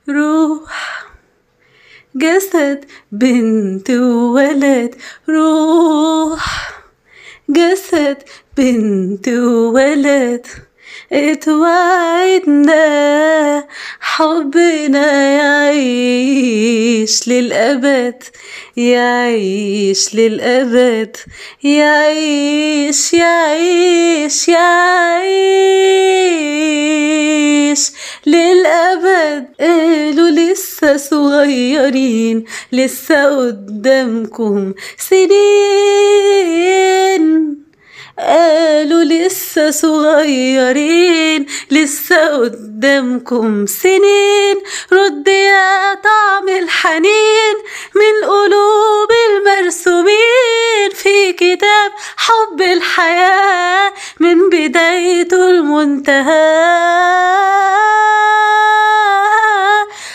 روح جسد بنت وولد، روح جسد بنت وولد، اتوعدنا حبنا يعيش للأبد، يعيش للأبد، يعيش يعيش يعيش للأبد. قالوا لسه صغيرين، لسه قدامكم سنين، قالوا لسه صغيرين، لسه قدامكم سنين. رد يا طعم الحنين من قلوب المرسومين في كتاب حب الحياة من بدايته المنتهى.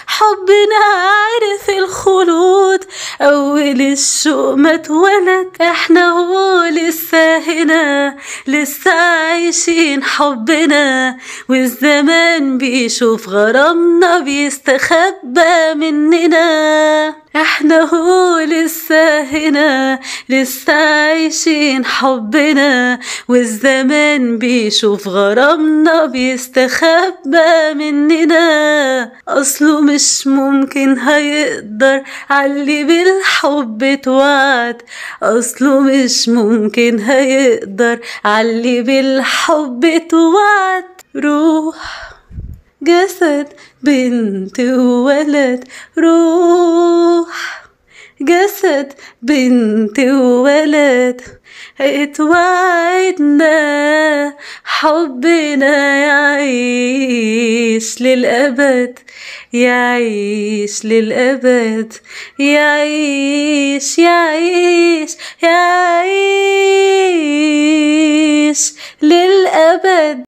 حبنا عرف الخلود أول الشوق ما اتولد، احنا هو لسه هنا، لسه عايشين حبنا، والزمان بيشوف غرامنا بيستخبى مننا. احنا هو لسه هنا، لسه عايشين حبنا، والزمان بيشوف غرامنا بيستخبى مننا. اصله مش ممكن هيقدر عاللي بالحب اتوعد، اصله مش ممكن هيقدر عاللي بالحب اتوعد. روح جسد بنت وولد، روح جسد بنت وولد، اتوعدنا حبنا يعيش للأبد، يعيش للأبد، يعيش يعيش يعيش للأبد.